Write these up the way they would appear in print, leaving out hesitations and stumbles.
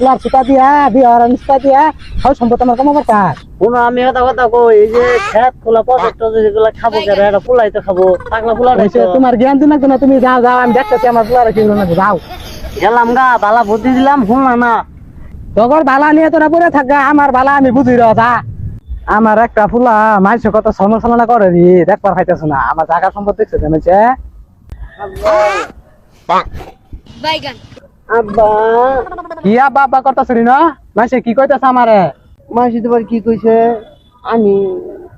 লার সুতা দিয়া বিয়ার নিস্তা দিয়া সব সম্পদ আমার কমাবার কাজ। শোনো আমি কথা কথা কই এই যে খেত খোলা প্রজেক্ট যেগুলো খাবো কেন এটা পোলাই তো খাবো পাগলা পোলা তোমার জ্ঞান দিন না তুমি যাও যাও আমি দেখতেছি আমার পোলারে কি হলো না যাও। গেলাম গা বালা বুদ্ধি দিলাম শুনলা না। তগর বালা নিয়ে তোরা পড়ে থাকা আমার বালা আমি বুঝি রদা। আমার একটা ফুলা মাইসে কত সমালোচনা করে রে দেখবার খাইতেছ না আমার জায়গা সম্পদ দেখছে জানেছে। বাইগান আব্বা কি আব্বা আব্বা করতেছ রে না মাইসে কি কইতেছে আমারে। মাসি তোমার কি কইছে আমি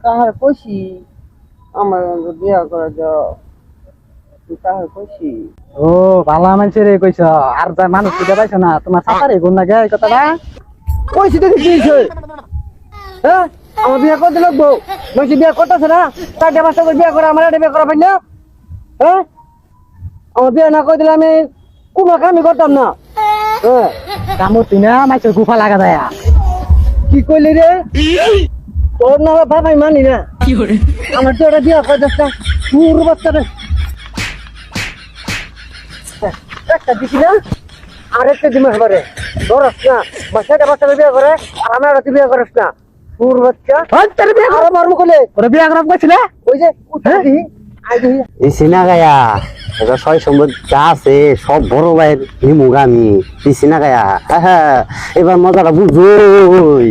কাহার কইছি আমার বিয়া করা যাও কাহার কইছি। ও বালা মানছে রে কইছ আর যা মানুষ খুঁজে পাইছ না তোমার সাঁতারে গুণ না গে এই কথাটা। কইছি তো কি হইছে হ্যাঁ আমার বিয়া করতে লাগবো মাসি বিয়া করতেছে না চারটে পাঁচটা করে বিয়া করে আমার একটা বিয়া করা পাই না হ্যাঁ আমার বিয়া না করে দিলে আমি কোনো কামই করতাম না। হ্যাঁ কামড়তি না মাইসের গুফা লাগা দেয়া। কি কইলি রে তোর না বাবাই মানি না আমার তো একটা বিয়া করে যাচ্ছে পুরো বাচ্চাটা একটা দিছি না আরেকটা দিমাস পারে ধরস না বাচ্চাটা বাচ্চাটা বিয়া করে আর আমার একটা বিয়া করস না পুরো বাচ্চা তোর বিয়া আরো মারবো কোলে ওরে বিয়া করাম কইছিল ওই যে উঠে দিই আই দিই এই সিনা গায়া এটা ছয় সম্পদ যা আছে সব বড় ভাইয়ের হিমুগামি এই সিনা গায়া হ্যাঁ এবার মজাটা বুঝোই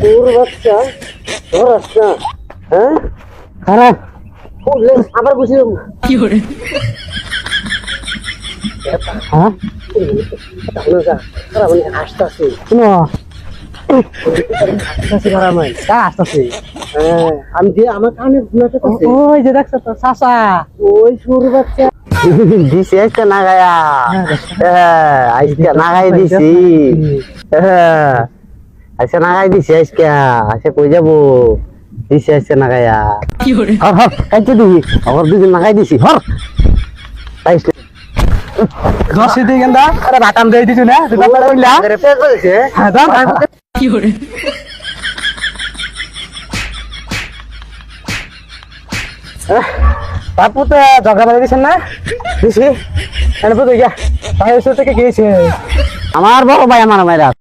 পুরো বাচ্চা ধরস না হ্যাঁ খারাপ বললে আবার বুঝিলাম না হ্যাঁ তাহলে যা খারাপ মানে আসতেছে শুনো আসতেছে খারাপ মানে তা আসতেছে হ্যাঁ আমি যে আমার কানে ঘুমাতে করছে ওই যে দেখছ তো চাচা ওই সুর বাচ্চা দিছি আজকে না গায়া হ্যাঁ আজকে না গাই দিছি হ্যাঁ আজকে না গাই দিছি আজকে আজকে কই যাবো দিছি আজকে না গায়া হর হর কাইতে দিবি আমার দুদিন না গাই দিছি হর তাইস রশি দিয়ে গেন্দা আরে বাটাম দেই দিছু না তুই বাটা কইলা রেপে করেছে হ্যাঁ দাও বাপু তো জগা বাড়ি দিছেন না দিছি এনে বুঝে গিয়া তাই এসে থেকে গিয়েছে আমার বড় ভাই আমার মাইরা